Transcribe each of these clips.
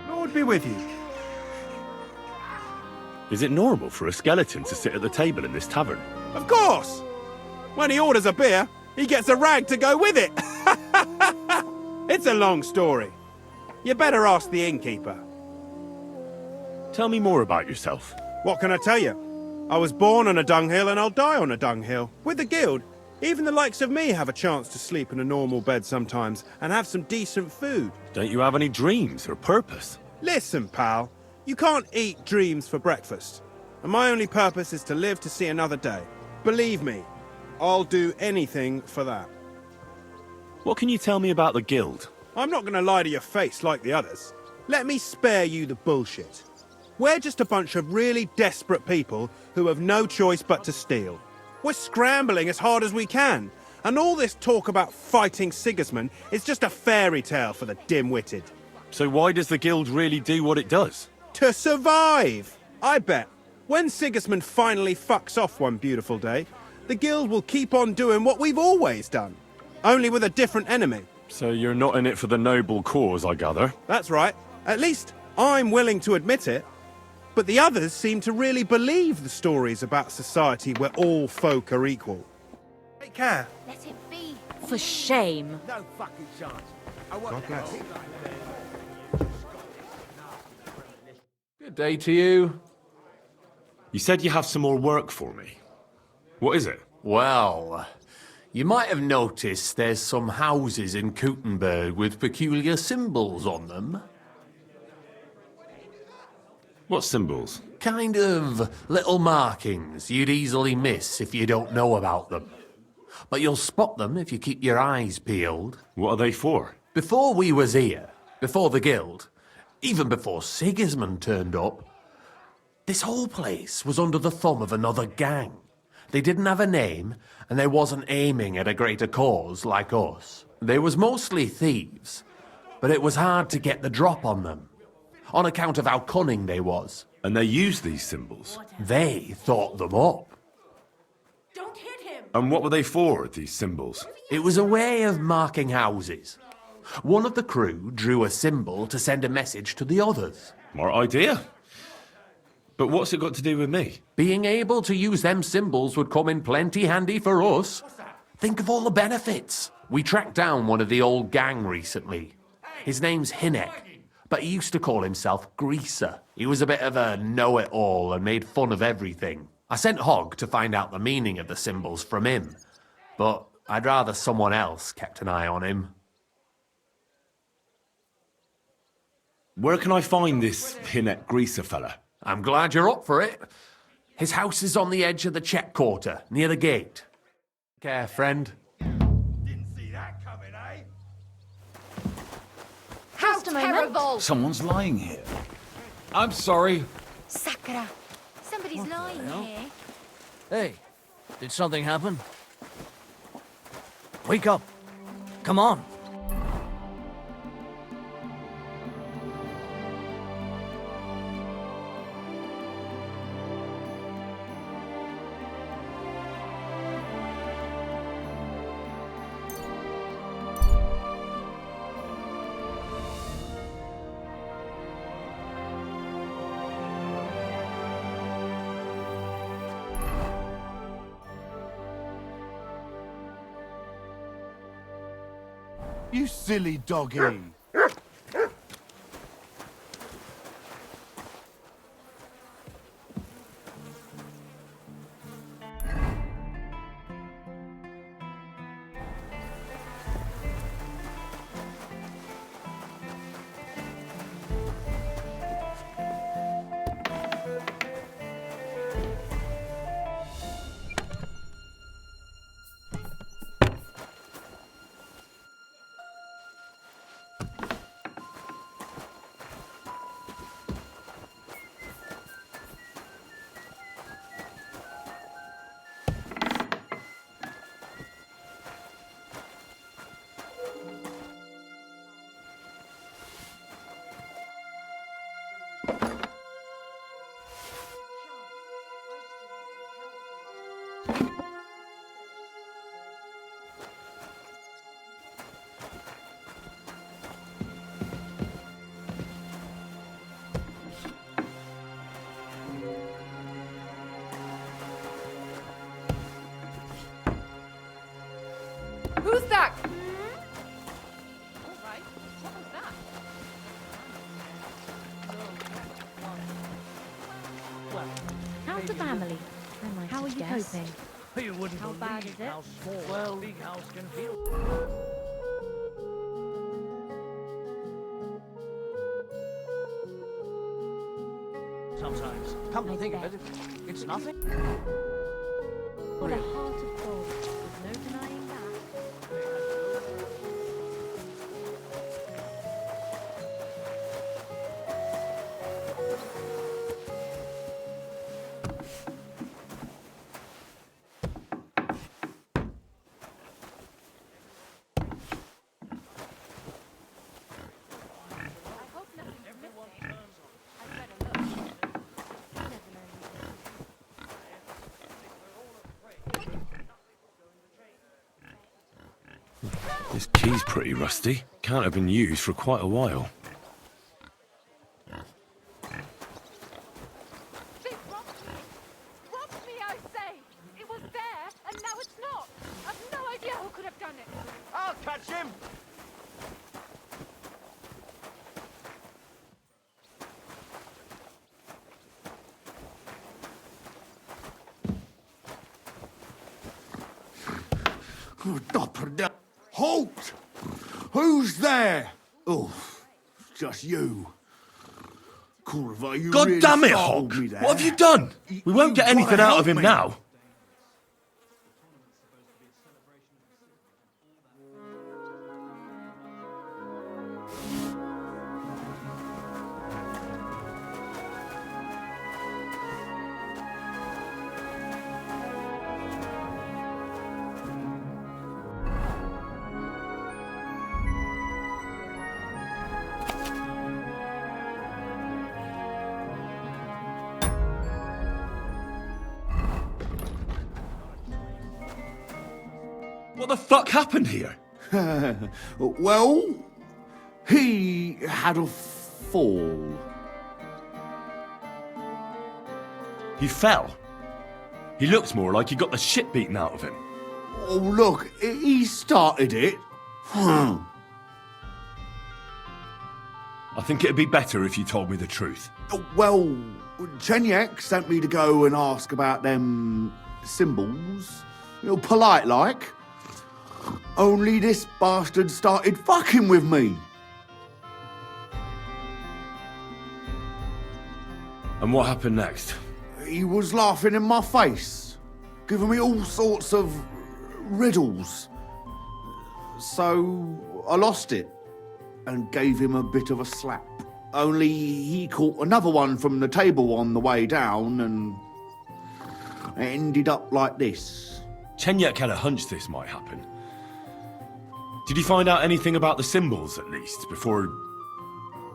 Lord be with you. Is it normal for a skeleton to sit at the table in this tavern? Of course! When he orders a beer, he gets a rag to go with it. It's a long story. You better ask the innkeeper. Tell me more about yourself. What can I tell you? I was born on a dunghill and I'll die on a dunghill. With the guild, even the likes of me have a chance to sleep in a normal bed sometimes and have some decent food. Don't you have any dreams or purpose? Listen, pal. You can't eat dreams for breakfast. And my only purpose is to live to see another day. Believe me, I'll do anything for that. What can you tell me about the guild? I'm not going to lie to your face like the others. Let me spare you the bullshit. We're just a bunch of really desperate people who have no choice but to steal. We're scrambling as hard as we can. And all this talk about fighting Sigismund is just a fairy tale for the dim-witted. So why does the guild really do what it does? To survive! I bet. When Sigismund finally fucks off one beautiful day, the guild will keep on doing what we've always done. Only with a different enemy. So you're not in it for the noble cause, I gather? That's right. At least I'm willing to admit it. But the others seem to really believe the stories about society where all folk are equal. Take care. Let it be. For shame. No fucking chance. God bless. Good day to you. You said you have some more work for me. What is it? Well, you might have noticed there's some houses in Kuttenberg with peculiar symbols on them. What symbols? Kind of little markings you'd easily miss if you don't know about them. But you'll spot them if you keep your eyes peeled. What are they for? Before we was here, before the guild, even before Sigismund turned up, this whole place was under the thumb of another gang. They didn't have a name, and they wasn't aiming at a greater cause like us. They was mostly thieves, but it was hard to get the drop on them, on account of how cunning they was. And they use these symbols? They thought them up. Don't hit him! And what were they for, these symbols? It was a way of marking houses. One of the crew drew a symbol to send a message to the others. Smart idea. But what's it got to do with me? Being able to use them symbols would come in plenty handy for us. Think of all the benefits. We tracked down one of the old gang recently. His name's Hinek, but he used to call himself Greaser. He was a bit of a know-it-all and made fun of everything. I sent Hogg to find out the meaning of the symbols from him, but I'd rather someone else kept an eye on him. Where can I find this Hinek Greaser fella? I'm glad you're up for it. His house is on the edge of the check quarter, near the gate. Care, friend. Didn't see that coming, eh? How terrible! Someone's lying here. I'm sorry. Sakura! Somebody's lying here. Hey, did something happen? Wake up. Come on. You silly doggy. hoping. You wouldn't How bad believe is it? how small a big house can feel. Sometimes. Come to think of it, it's nothing. What a heart of gold. There's no denying that. I hope nothing's missing. I'd better look. Never know. This key's pretty rusty. Can't have been used for quite a while. They robbed me! Robbed me, I say! It was there, and now it's not! I've no idea who could have done it! I'll catch him! Halt! Who's there? Oh, just you. Curva, you God really damn it, startled Hog! me there. What have you done? We won't get You've anything gotta out of help him me. now. What the fuck happened here? Well, he had a fall. He fell. He looked more like he got the shit beaten out of him. Oh, look, he started it. I think it'd be better if you told me the truth. Well, Chenyek sent me to go and ask about them symbols. Polite like. Only this bastard started fucking with me. And what happened next? He was laughing in my face, giving me all sorts of riddles. So I lost it and gave him a bit of a slap. Only he caught another one from the table on the way down and it ended up like this. Chenyek had a hunch this might happen. Did you find out anything about the symbols, at least, before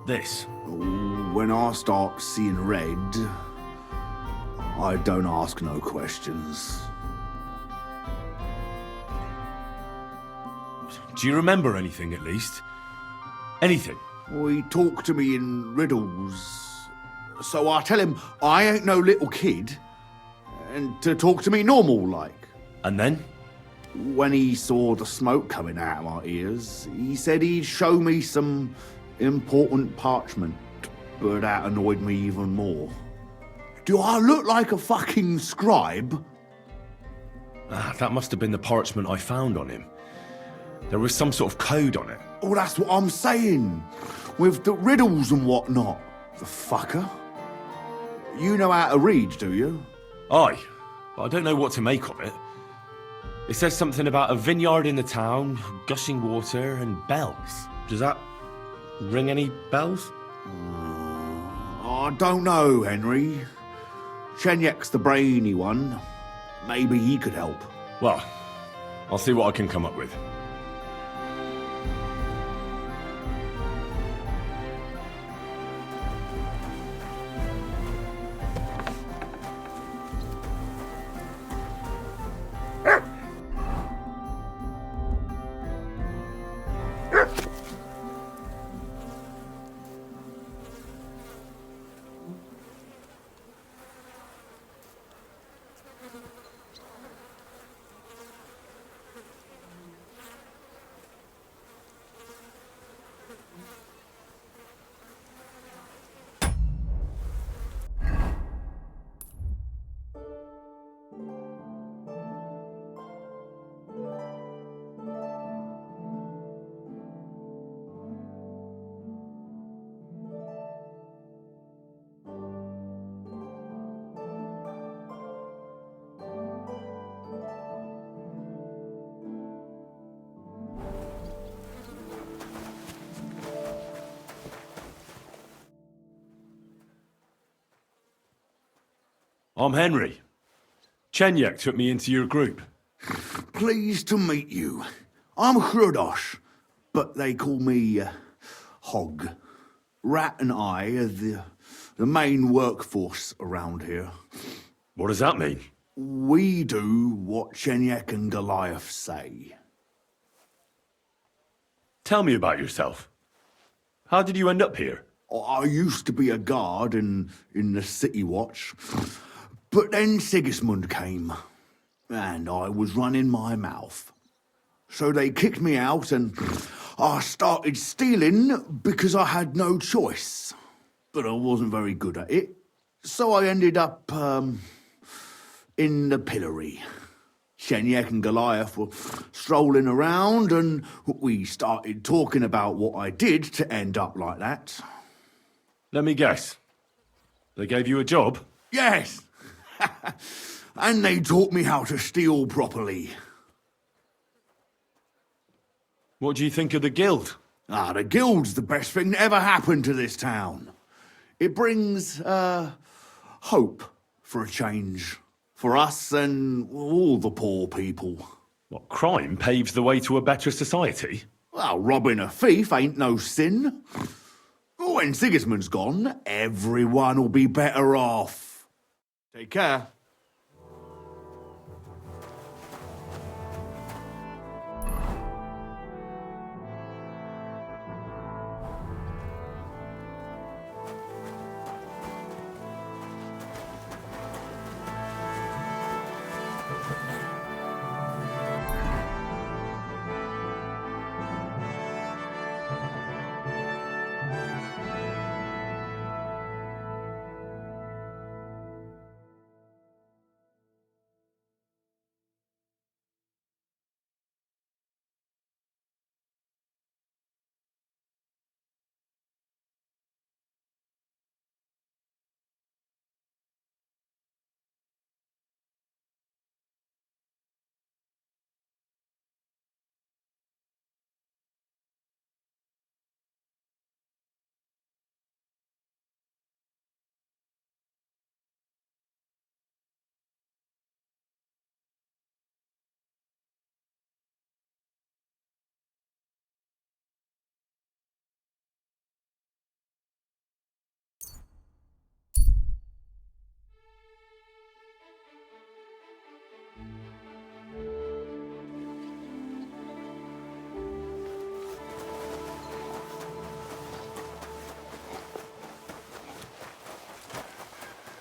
this? When I start seeing red, I don't ask no questions. Do you remember anything, at least? Anything? He talked to me in riddles. So I tell him I ain't no little kid and to talk to me normal like. And then? When he saw the smoke coming out of my ears, he said he'd show me some important parchment, but that annoyed me even more. Do I look like a fucking scribe? That must have been the parchment I found on him. There was some sort of code on it. Oh, that's what I'm saying. With the riddles and whatnot. The fucker. You know how to read, do you? Aye, but I don't know what to make of it. It says something about a vineyard in the town, gushing water, and bells. Does that ring any bells? I don't know, Henry. Chenyek's the brainy one. Maybe he could help. Well, I'll see what I can come up with. I'm Henry. Chenyek took me into your group. Pleased to meet you. I'm Hrudosh, but they call me Hog. Rat and I are the main workforce around here. What does that mean? We do what Chenyek and Goliath say. Tell me about yourself. How did you end up here? I used to be a guard in the City Watch, but then Sigismund came, and I was running my mouth. So they kicked me out, and I started stealing because I had no choice. But I wasn't very good at it, so I ended up in the pillory. Chenyek and Goliath were strolling around, and we started talking about what I did to end up like that. Let me guess. They gave you a job? Yes! And they taught me how to steal properly. What do you think of the guild? The guild's the best thing that ever happened to this town. It brings, hope for a change. For us and all the poor people. What, crime paves the way to a better society? Well, robbing a thief ain't no sin. When Sigismund's gone, everyone will be better off. Take care.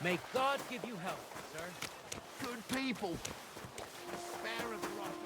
May God give you help, sir. Good people. Spare of the Russians.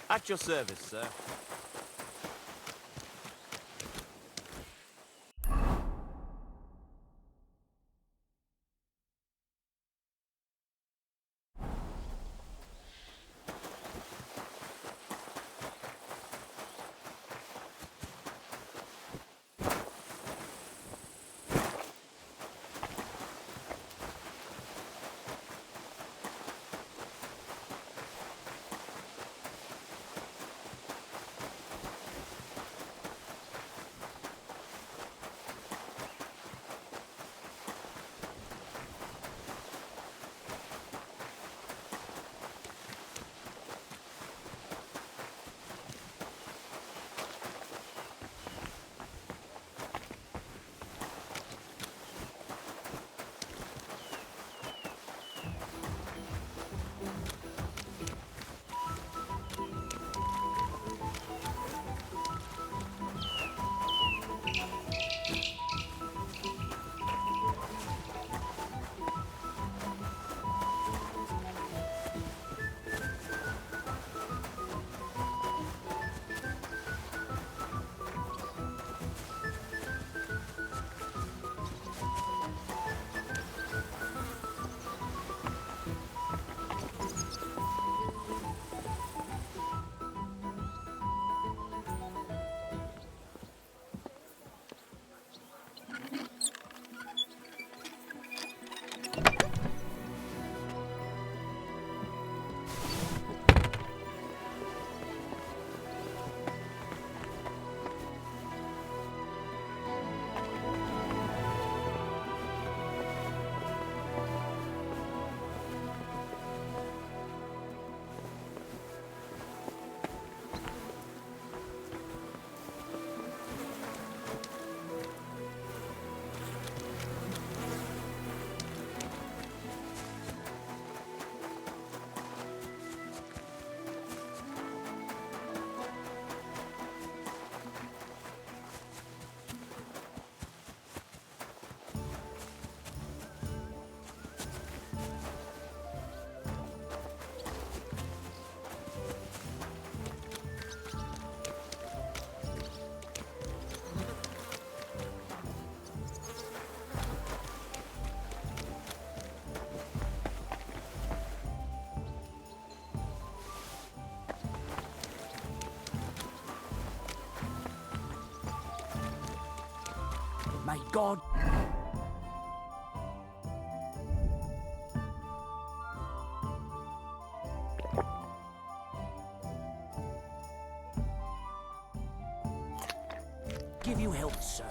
At your service, sir. May God... give you health, sir.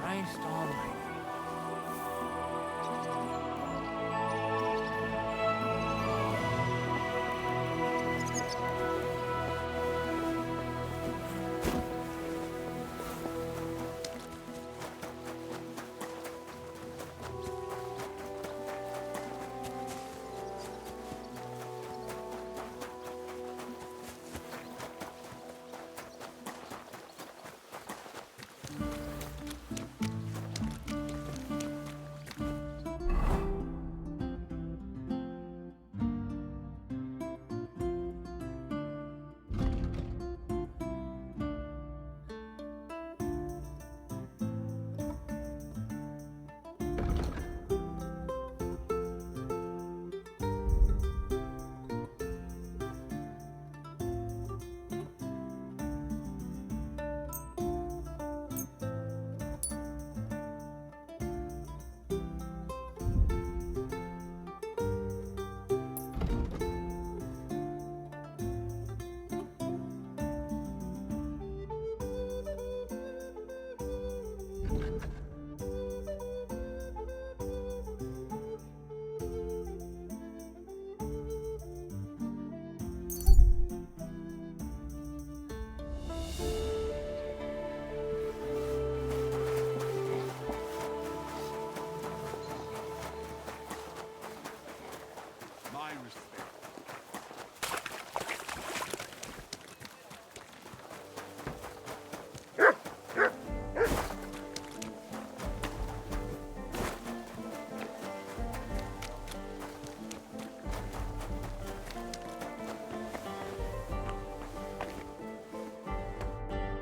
Christ almighty.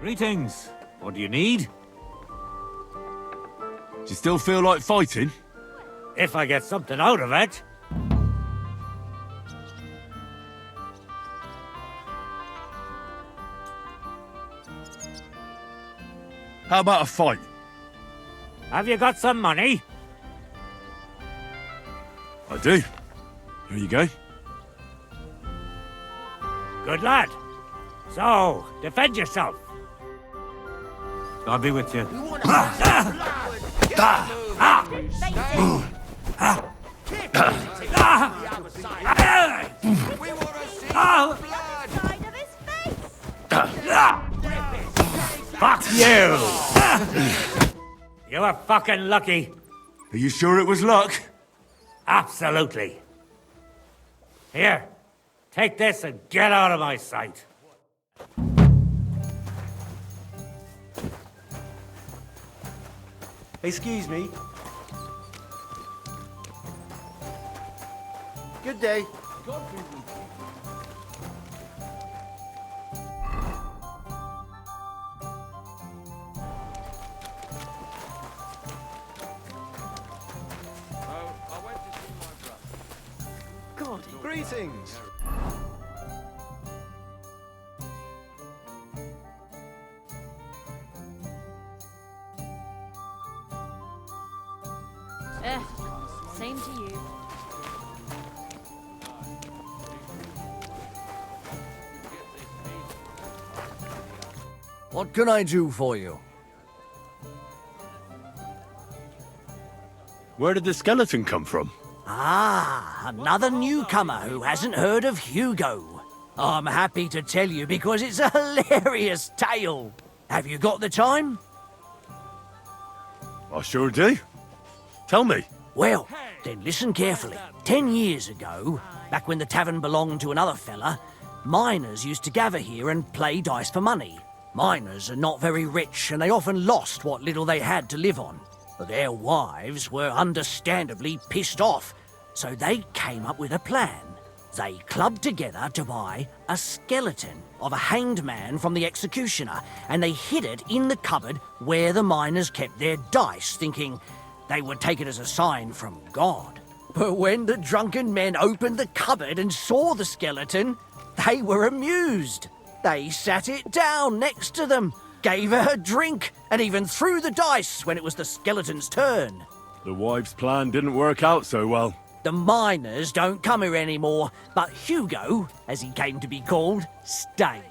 Greetings. What do you need? Do you still feel like fighting? If I get something out of it. How about a fight? Have you got some money? I do. Here you go. Good lad. So, defend yourself. I'll be with you. Fuck you! You were fucking lucky. Are you sure it was luck? Absolutely. Here, take this and get out of my sight. Excuse me. Good day. Greetings. Same to you. What can I do for you? Where did the skeleton come from? Ah, another newcomer who hasn't heard of Hugo. I'm happy to tell you because it's a hilarious tale. Have you got the time? I sure do. Tell me. Well, then listen carefully. 10 years ago, back when the tavern belonged to another fella, miners used to gather here and play dice for money. Miners are not very rich and they often lost what little they had to live on. But their wives were understandably pissed off, so they came up with a plan. They clubbed together to buy a skeleton of a hanged man from the executioner, and they hid it in the cupboard where the miners kept their dice, thinking they would take it as a sign from God. But when the drunken men opened the cupboard and saw the skeleton, they were amused. They sat it down next to them, gave her a drink, and even threw the dice when it was the skeleton's turn. The wife's plan didn't work out so well. The miners don't come here anymore, but Hugo, as he came to be called, stayed.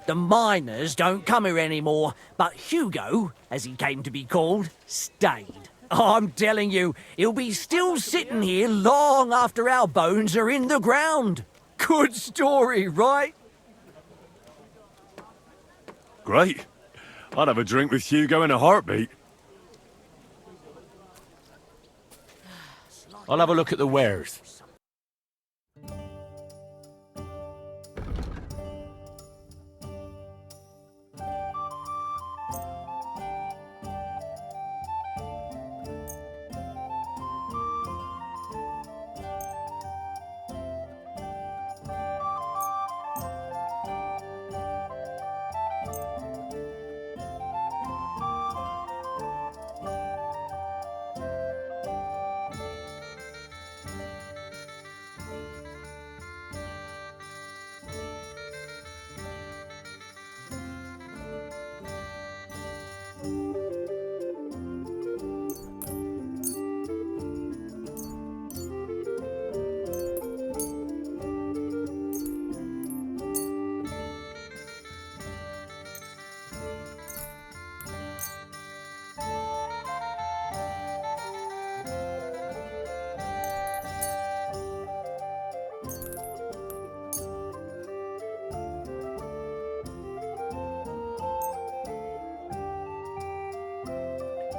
The miners don't come here anymore, but Hugo, as he came to be called, stayed. I'm telling you, he'll be still sitting here long after our bones are in the ground. Good story, right? Great. I'd have a drink with Hugo in a heartbeat. I'll have a look at the wares.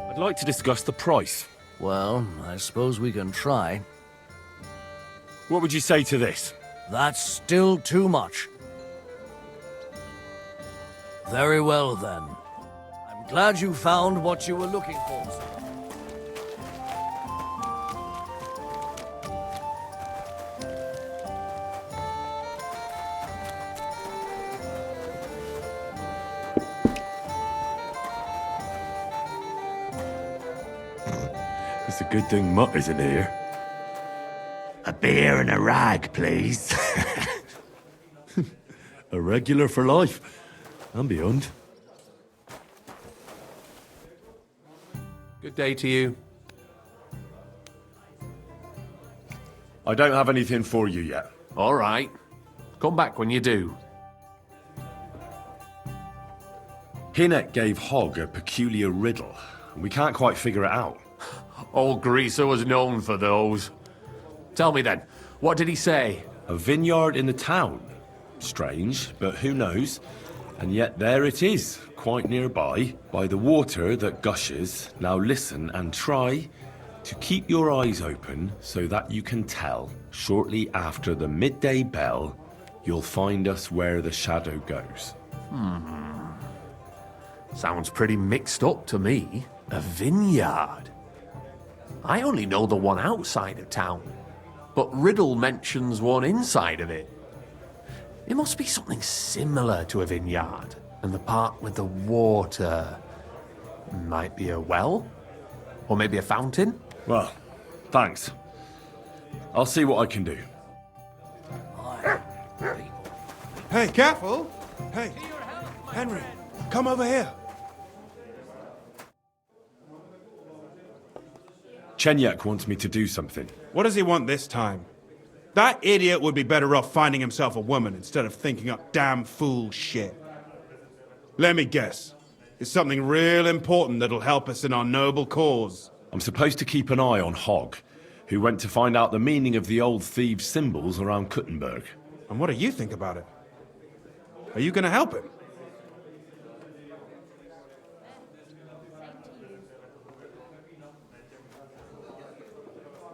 I'd like to discuss the price. Well, I suppose we can try. What would you say to this? That's still too much. Very well, then. I'm glad you found what you were looking for, sir. It's a good thing Mutt isn't here. A beer and a rag, please. A regular for life and beyond. Good day to you. I don't have anything for you yet. All right. Come back when you do. Hinek gave Hogg a peculiar riddle, and we can't quite figure it out. Old Greaser was known for those. Tell me then, what did he say? A vineyard in the town. Strange, but who knows? And yet there it is, quite nearby, by the water that gushes. Now listen and try to keep your eyes open so that you can tell. Shortly after the midday bell, you'll find us where the shadow goes. Sounds pretty mixed up to me. A vineyard? I only know the one outside of town, but Riddle mentions one inside of it. It must be something similar to a vineyard, and the part with the water might be a well? Or maybe a fountain? Well, thanks. I'll see what I can do. Hey, careful! Hey, Henry, come over here. Chenyak wants me to do something. What does he want this time? That idiot would be better off finding himself a woman instead of thinking up damn fool shit. Let me guess. It's something real important that'll help us in our noble cause. I'm supposed to keep an eye on Hogg, who went to find out the meaning of the old Thieves' symbols around Kuttenberg. And what do you think about it? Are you gonna help him?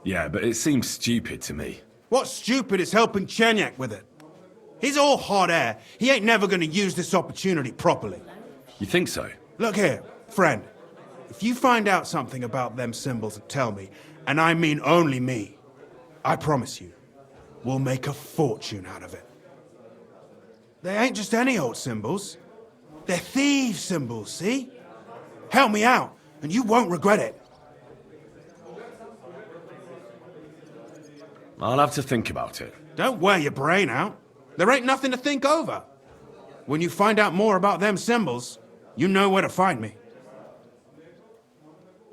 Yeah, but it seems stupid to me. What's stupid is helping Chenyak with it. He's all hot air. He ain't never gonna use this opportunity properly. You think so? Look here, friend. If you find out something about them symbols and tell me, and I mean only me, I promise you, we'll make a fortune out of it. They ain't just any old symbols. They're Thieves' symbols, see? Help me out, and you won't regret it. I'll have to think about it. Don't wear your brain out. There ain't nothing to think over. When you find out more about them symbols, you know where to find me.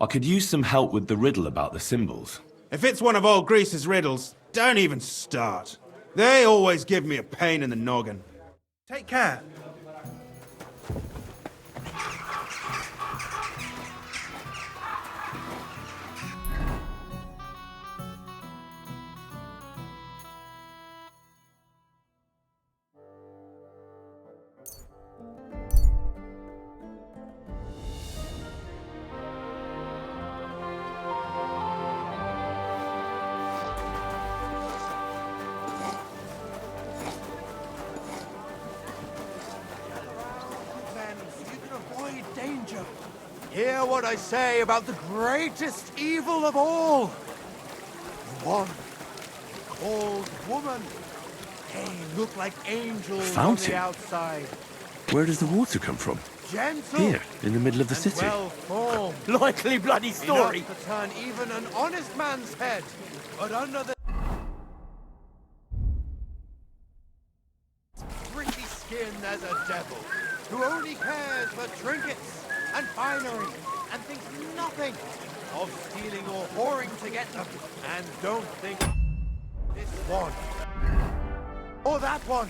I could use some help with the riddle about the symbols. If it's one of old Grease's riddles, don't even start. They always give me a pain in the noggin. Take care. Hear what I say about the greatest evil of all. One called woman. They look like angels on Fountain? the outside. Where does the water come from? Gentle. Here, in the middle of the and city. well-formed. Likely bloody story. Enough to turn even an honest man's head. But under the pretty skin there's a devil who only cares for trinkets and finery and thinks nothing of stealing or whoring to get them. And don't think this one or that one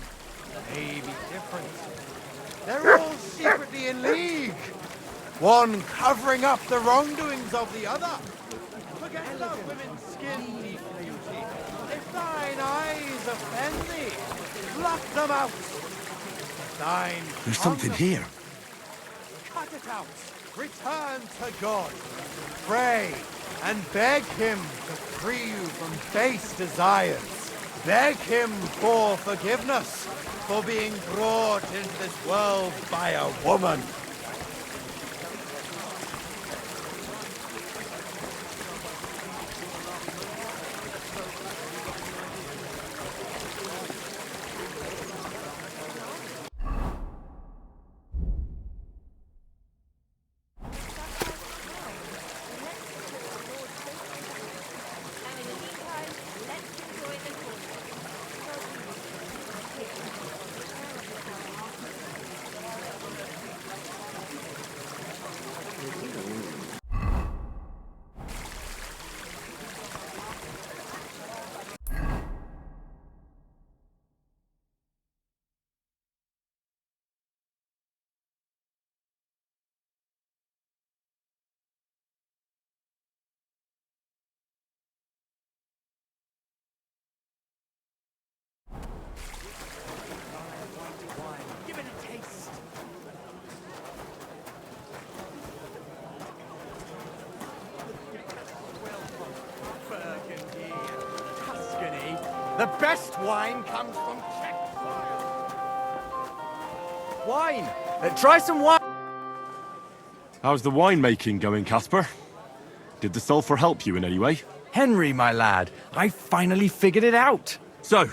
may be different. They're all secretly in league. One covering up the wrongdoings of the other. Forget about women's skin deep beauty. If thine eyes offend thee, pluck them out. Thine There's something here. cut it out. Return to God. Pray and beg him to free you from base desires. Beg him for forgiveness for being brought into this world by a woman. Give it a taste. Burgundy, Tuscany. The best wine comes from Czech soil. Wine. Try some wine. How's the winemaking going, Casper? Did the sulphur help you in any way? Henry, my lad, I finally figured it out. So,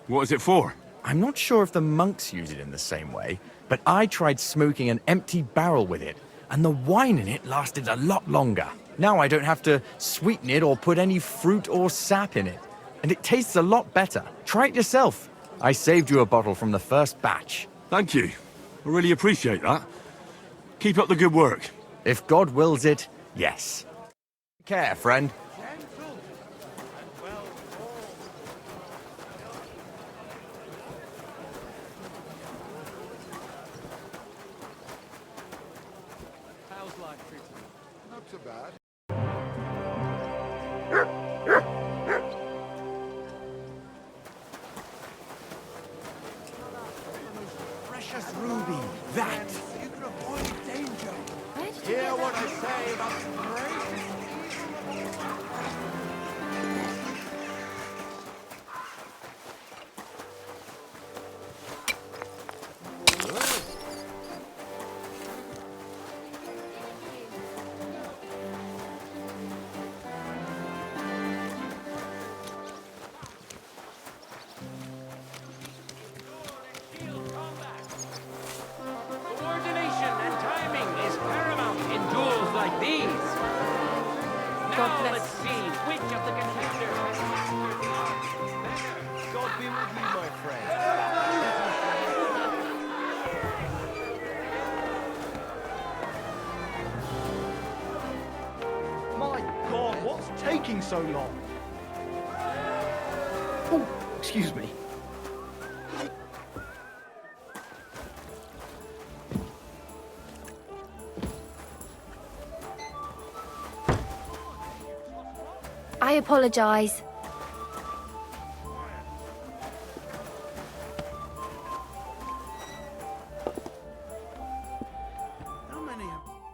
what is it for? I'm not sure if the monks use it in the same way, but I tried smoking an empty barrel with it, and the wine in it lasted a lot longer. Now I don't have to sweeten it or put any fruit or sap in it, and it tastes a lot better. Try it yourself. I saved you a bottle from the first batch. Thank you. I really appreciate that. Keep up the good work. If God wills it, yes. Take care, friend. Not so bad. Precious ruby, that! You can avoid danger. Where did you Hear get what that? I say about grace? Coordination and timing is paramount in duels like these. God Now bless let's see which of the contenders God be with you, my friend. My God, what's taking so long? Oh, excuse me. I apologize.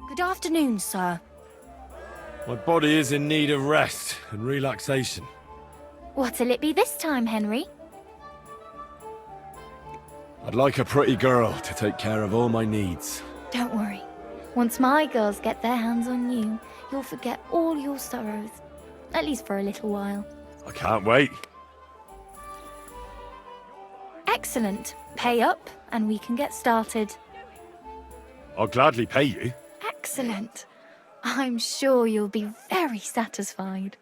Good afternoon, sir. My body is in need of rest and relaxation. What'll it be this time, Henry? I'd like a pretty girl to take care of all my needs. Don't worry. Once my girls get their hands on you, you'll forget all your sorrows. At least for a little while. I can't wait. Excellent. Pay up, and we can get started. I'll gladly pay you. Excellent. I'm sure you'll be very satisfied.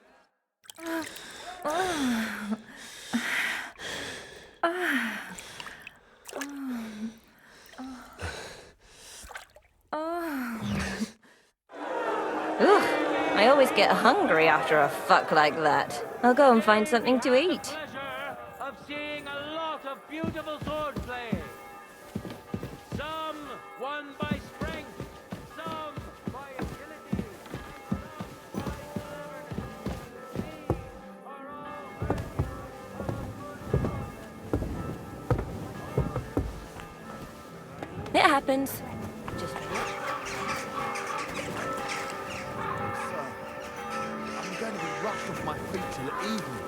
Ooh, I always get hungry after a fuck like that. I'll go and find something to eat. pleasure of seeing a lot of beautiful swordplay. Some won by strength, some by agility, some by learning. These are all It happens. Just I'm going to be rushed off my feet till evening.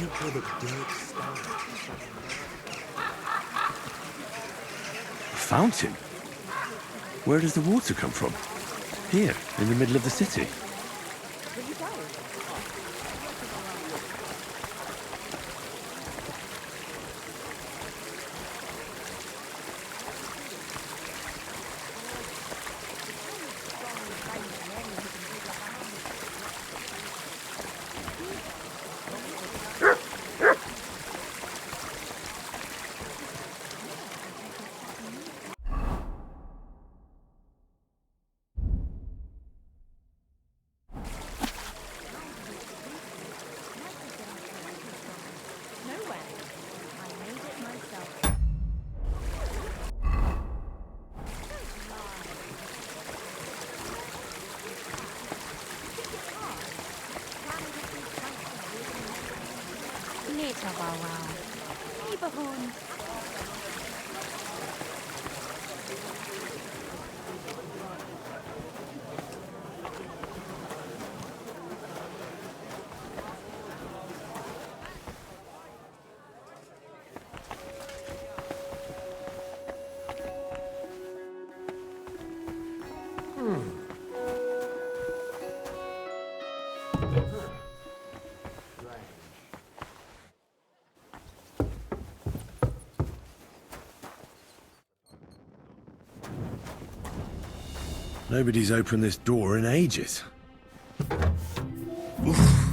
you call the dirt star? A fountain? Where does the water come from? Here, in the middle of the city. Nobody's opened this door in ages. Oof.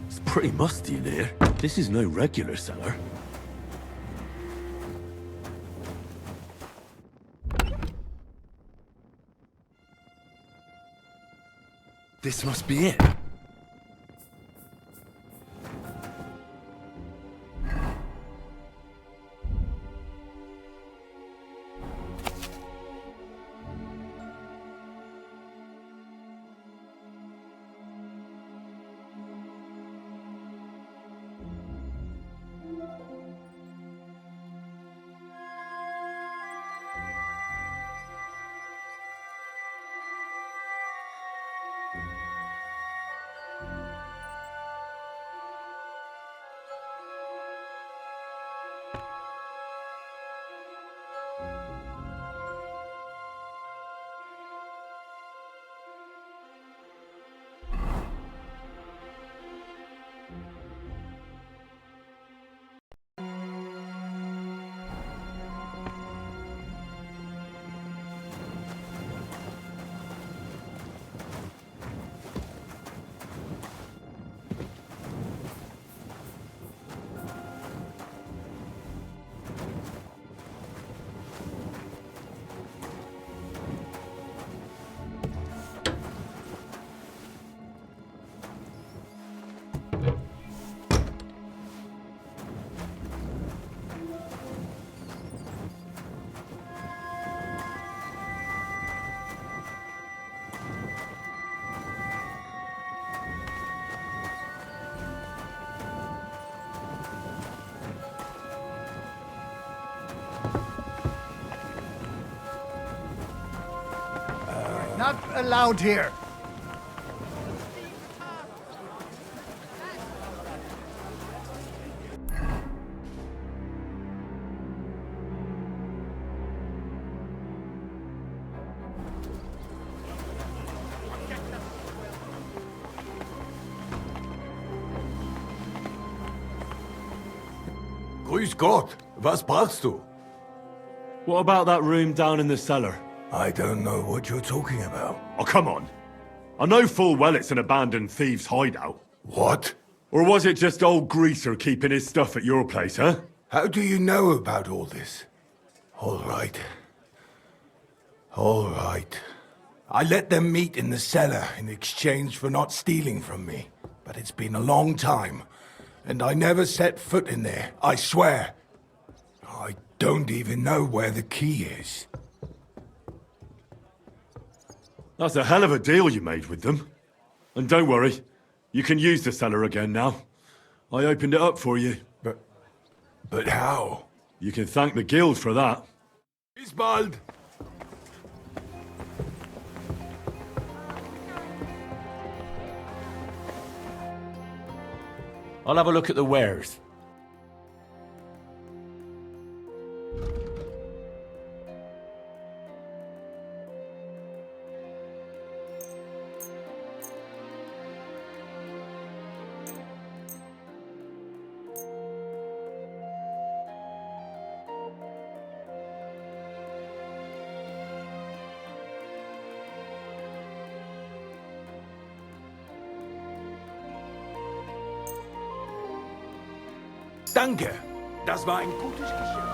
It's pretty musty in here. This is no regular cellar. This must be it. Not allowed here. Grüß Gott, was brauchst du? What about that room down in the cellar? I don't know what you're talking about. Oh, come on. I know full well it's an abandoned thieves' hideout. What? Or was it just old Greaser keeping his stuff at your place, huh? How do you know about all this? All right. All right. I let them meet in the cellar in exchange for not stealing from me. But it's been a long time, and I never set foot in there, I swear. I don't even know where the key is. That's a hell of a deal you made with them. And don't worry, you can use the cellar again now. I opened it up for you. But how? You can thank the guild for that. Bis bald! I'll have a look at the wares. Danke. Das war ein gutes Geschäft.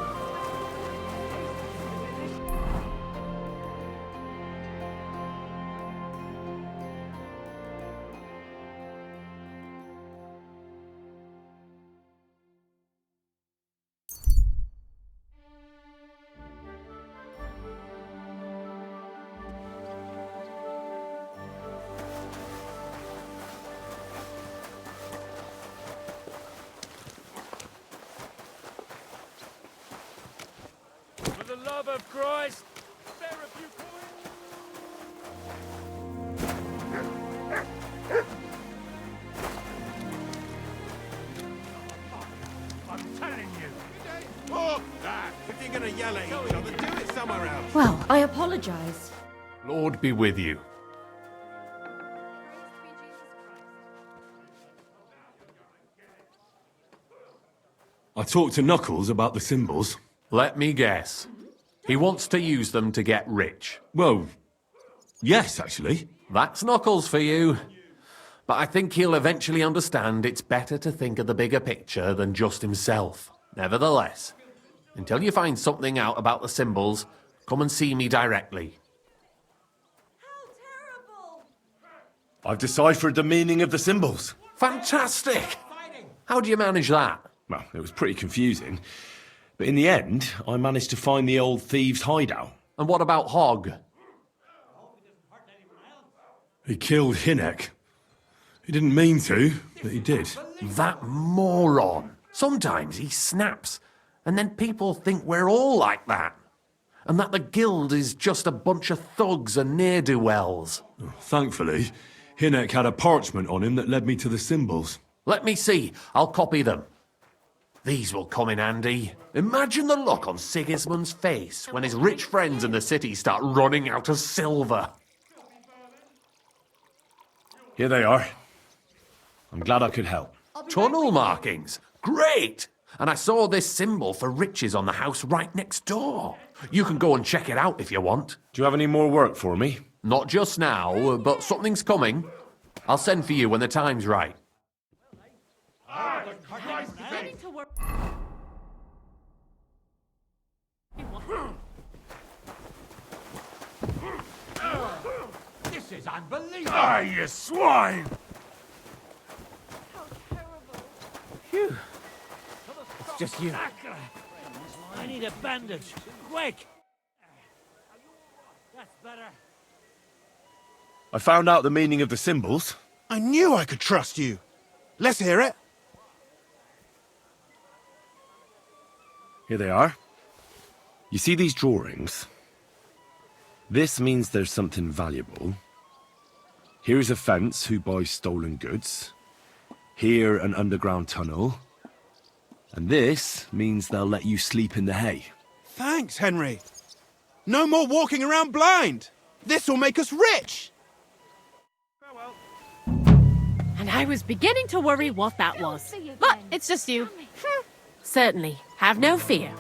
For the love of Christ, spare a few coins. I'm telling you. Fuck that! If you're gonna yell at each other, do it somewhere else. Well, I apologize. Lord be with you. I talked to Knuckles about the symbols. Let me guess. He wants to use them to get rich. Well, yes, actually. That's Knuckles for you. But I think he'll eventually understand it's better to think of the bigger picture than just himself. Nevertheless, until you find something out about the symbols, come and see me directly. I've deciphered the meaning of the symbols. Fantastic! How do you manage that? Well, it was pretty confusing. But in the end, I managed to find the old thieves' hideout. And what about Hogg? He killed Hinek. He didn't mean to, but he did. That moron. Sometimes he snaps, and then people think we're all like that. And that the guild is just a bunch of thugs and ne'er-do-wells. Thankfully, Hinek had a parchment on him that led me to the symbols. Let me see. I'll copy them. These will come in handy. Imagine the look on Sigismund's face when his rich friends in the city start running out of silver. Here they are. I'm glad I could help. Tunnel markings. Great! And I saw this symbol for riches on the house right next door. You can go and check it out if you want. Do you have any more work for me? Not just now, but something's coming. I'll send for you when the time's right. This is unbelievable! Ah, you swine! Phew. It's just you. I need a bandage. Quick! That's better. I found out the meaning of the symbols. I knew I could trust you. Let's hear it. Here they are. You see these drawings? This means there's something valuable. Here's a fence who buys stolen goods. Here, an underground tunnel. And this means they'll let you sleep in the hay. Thanks, Henry. No more walking around blind. This will make us rich. And I was beginning to worry what that was. But it's just you. Certainly. Have no fear.